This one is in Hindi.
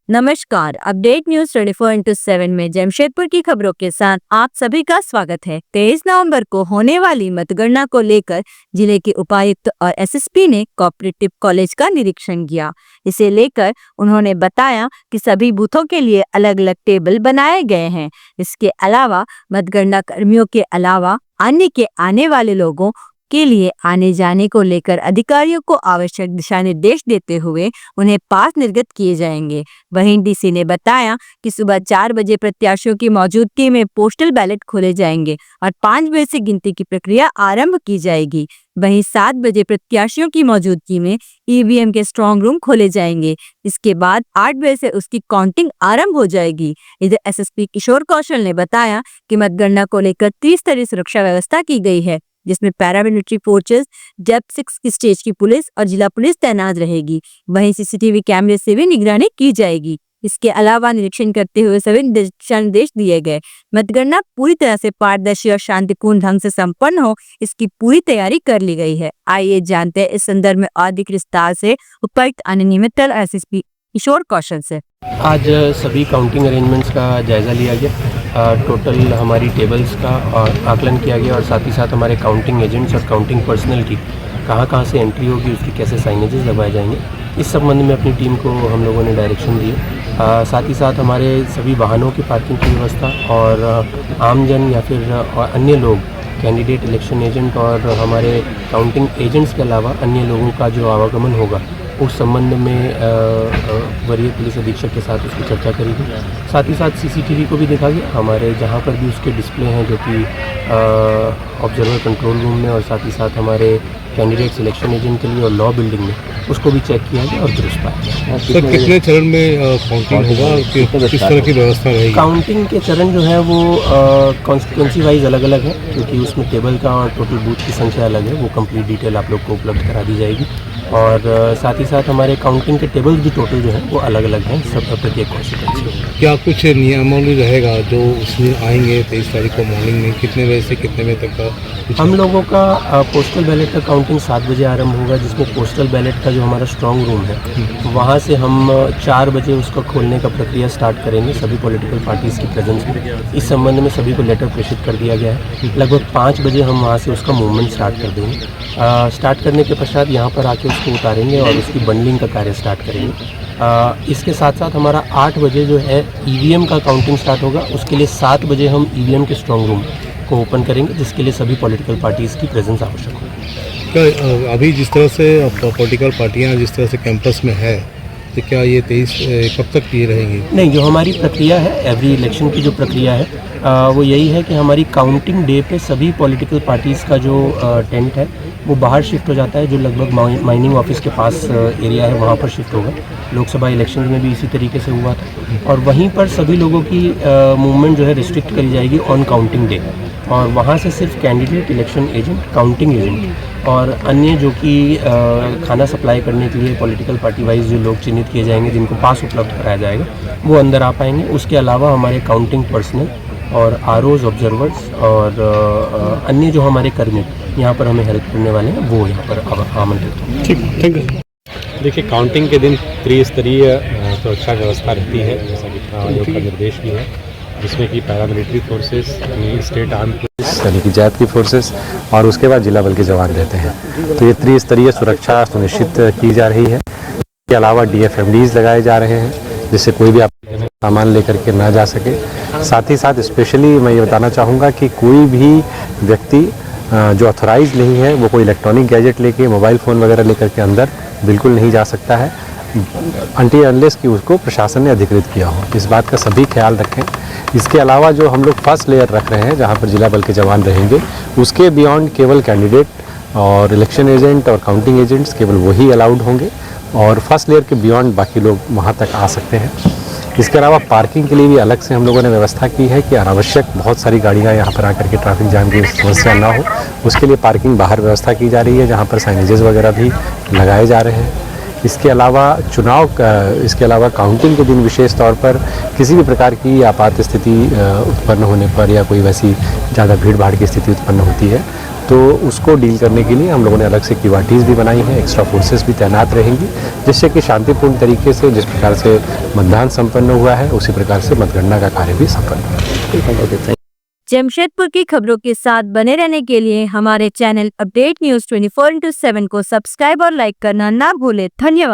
नमस्कार, अपडेट न्यूज 24/7 में जमशेदपुर की खबरों के साथ आप सभी का स्वागत है। 23 नवंबर को होने वाली मतगणना को लेकर जिले के उपायुक्त और एसएसपी ने कोऑपरेटिव कॉलेज का निरीक्षण किया। इसे लेकर उन्होंने बताया कि सभी बूथों के लिए अलग अलग टेबल बनाए गए हैं। इसके अलावा मतगणना कर्मियों के अलावा अन्य के आने वाले लोगों के लिए आने जाने को लेकर अधिकारियों को आवश्यक दिशा निर्देश देते हुए उन्हें पास निर्गत किए जाएंगे। वहीं डीसी ने बताया कि सुबह 4 बजे प्रत्याशियों की मौजूदगी में पोस्टल बैलेट खोले जाएंगे और 5 बजे से गिनती की प्रक्रिया आरंभ की जाएगी। वहीं 7 बजे प्रत्याशियों की मौजूदगी में ईवीएम के स्ट्रांग रूम खोले जाएंगे। इसके बाद 8 बजे से उसकी काउंटिंग आरंभ हो जाएगी। इधर एसएसपी किशोर कौशल ने बताया कि मतगणना को लेकर 30 स्तरीय सुरक्षा व्यवस्था की गई है, जिसमें पैरामिलिट्री फोर्सेस, डेप्थ 6 की स्टेज की पुलिस और जिला पुलिस तैनात रहेगी। वहीं सीसीटीवी कैमरे से भी निगरानी की जाएगी। इसके अलावा निरीक्षण करते हुए सभी दिशा निर्देश दिए गए। मतगणना पूरी तरह से पारदर्शी और शांतिपूर्ण ढंग से संपन्न हो, इसकी पूरी तैयारी कर ली गई है। आइए जानते हैं इस संदर्भ में अधिक विस्तार से उपायुक्त आनंदी मित्तल और एसएसपी किशोर कौशल से। आज सभी काउंटिंग अरेंजमेंट्स का जायज़ा लिया गया। टोटल हमारी टेबल्स का आकलन किया गया और साथ ही साथ हमारे काउंटिंग एजेंट्स और काउंटिंग पर्सनल की कहाँ से एंट्री होगी, उसकी कैसे साइनेजेस लगवाए जाएंगे, इस संबंध में अपनी टीम को हम लोगों ने डायरेक्शन दिए। साथ ही साथ हमारे सभी वाहनों की पार्किंग की व्यवस्था और आमजन या फिर अन्य लोग, कैंडिडेट, इलेक्शन एजेंट और हमारे काउंटिंग एजेंट्स के अलावा अन्य लोगों का जो आवागमन होगा उस संबंध में वरीय पुलिस अधीक्षक के साथ उसकी चर्चा करी गई। साथ ही साथ सीसीटीवी को भी देखा गया हमारे जहाँ पर भी उसके डिस्प्ले हैं, जो कि ऑब्जर्वर कंट्रोल रूम में और साथ ही साथ हमारे कैंडिडेट सिलेक्शन एजेंट के लिए और लॉ बिल्डिंग में, उसको भी चेक किया गया और दुरुस्त पाया गया। सर, कितने चरण में काउंटिंग होगा और किस तरह की व्यवस्था रहेगी? काउंटिंग के चरण जो है वो कॉन्स्टिट्यूंसी वाइज अलग अलग है, क्योंकि उसमें टेबल का और टोटल बूथ की संख्या अलग है। वो कंप्लीट डिटेल आप लोग को उपलब्ध करा दी जाएगी। और साथ ही साथ हमारे काउंटिंग के टेबल्स भी टोटल जो है वो अलग अलग हैं सब प्रत्येक कॉन्स्टिट्यूंसी। क्या कुछ नियमावली रहेगा जो उसमें आएंगे 23 तारीख को मॉर्निंग में, कितने बजे से कितने बजे तक का? हम लोगों का पोस्टल बैलेट का काउंटिंग 7 बजे आरंभ होगा, जिसमें पोस्टल बैलेट का जो हमारा स्ट्रांग रूम है वहाँ से हम 4 बजे उसको खोलने का प्रक्रिया स्टार्ट करेंगे सभी पॉलिटिकल पार्टीज़ की प्रेजेंस में। इस संबंध में सभी को लेटर प्रेषित कर दिया गया है। लगभग 5 बजे हम वहाँ से उसका मूवमेंट स्टार्ट कर देंगे। स्टार्ट करने के पश्चात यहाँ पर आके उसको उतारेंगे और उसकी बंडलिंग का कार्य स्टार्ट करेंगे। इसके साथ साथ हमारा 8 बजे जो है ईवीएम का काउंटिंग स्टार्ट होगा। उसके लिए 7 बजे हम ईवीएम के स्ट्रांग रूम को ओपन करेंगे, जिसके लिए सभी पॉलिटिकल पार्टीज़ की प्रेजेंस आवश्यक होगी। क्या अभी जिस तरह से पॉलिटिकल पार्टियां जिस तरह से कैंपस में है, तो क्या ये 23 कब तक ये रहेंगी? नहीं, जो हमारी प्रक्रिया है, एवरी इलेक्शन की जो प्रक्रिया है वो यही है कि हमारी काउंटिंग डे पे सभी पॉलिटिकल पार्टीज़ का जो टेंट है वो बाहर शिफ्ट हो जाता है, जो लगभग माइनिंग ऑफिस के पास एरिया है वहाँ पर शिफ्ट होगा। लोकसभा इलेक्शन में भी इसी तरीके से हुआ था। और वहीं पर सभी लोगों की मूवमेंट जो है रिस्ट्रिक्ट करी जाएगी ऑन काउंटिंग डे। और वहाँ से सिर्फ candidate, election agent, counting agent और अन्य जो कि खाना सप्लाई करने के लिए पॉलिटिकल पार्टी वाइज जो लोग चिन्हित किए जाएंगे, जिनको पास उपलब्ध कराया जाएगा, वो अंदर आ पाएंगे। उसके अलावा हमारे काउंटिंग पर्सनल और आरओज, ऑब्जर्वर्स और अन्य जो हमारे कर्मी यहाँ पर हमें हेल्प करने वाले हैं वो यहाँ पर आमंत्रित होंगे। ठीक, थैंक यू। देखिए, काउंटिंग के दिन त्रिस्तरीय सुरक्षा व्यवस्था रहती है, जैसा कि आयोग का निर्देश भी है, जिसमें कि पैरामिलिट्री फोर्सेस यानी स्टेट आर्म पुलिस यानी कि जैप की फोर्सेस और उसके बाद जिला बल के जवान रहते हैं। तो ये त्रिस्तरीय सुरक्षा सुनिश्चित की जा रही है। इसके अलावा डीएफएमडीज लगाए जा रहे हैं, जिससे कोई भी सामान लेकर के ना जा सके। साथ ही साथ स्पेशली मैं ये बताना चाहूँगा कि कोई भी व्यक्ति जो ऑथोराइज नहीं है वो कोई इलेक्ट्रॉनिक गैजेट लेके, मोबाइल फ़ोन वगैरह लेकर के अंदर बिल्कुल नहीं जा सकता है, अनटिल अनलेस कि उसको प्रशासन ने अधिकृत किया हो। इस बात का सभी ख्याल रखें। इसके अलावा जो हम लोग फर्स्ट लेयर रख रहे हैं, जहाँ पर जिला बल के जवान रहेंगे, उसके बियॉन्ड केवल कैंडिडेट और इलेक्शन एजेंट और काउंटिंग एजेंट्स केवल वही अलाउड होंगे और फर्स्ट लेयर के बियॉन्ड बाकी लोग वहाँ तक आ सकते हैं। इसके अलावा पार्किंग के लिए भी अलग से हम लोगों ने व्यवस्था की है कि अनावश्यक बहुत सारी गाड़ियाँ यहाँ पर आकर के ट्रैफिक जाम की समस्या ना हो, उसके लिए पार्किंग बाहर व्यवस्था की जा रही है, जहाँ पर साइनेजेस वगैरह भी लगाए जा रहे हैं। इसके अलावा काउंटिंग के दिन विशेष तौर पर किसी भी प्रकार की आपात स्थिति उत्पन्न होने पर या कोई वैसी ज़्यादा भीड़ भाड़ की स्थिति उत्पन्न होती है तो उसको डील करने के लिए हम लोगों ने अलग से क्यूआरटीज़ भी बनाई हैं, एक्स्ट्रा फोर्सेस भी तैनात रहेंगी, जिससे कि शांतिपूर्ण तरीके से जिस प्रकार से मतदान संपन्न हुआ है उसी प्रकार से मतगणना का कार्य भी संपन्न हुआ। जमशेदपुर की खबरों के साथ बने रहने के लिए हमारे चैनल अपडेट न्यूज 24/7 को सब्सक्राइब और लाइक करना ना भूलें। धन्यवाद।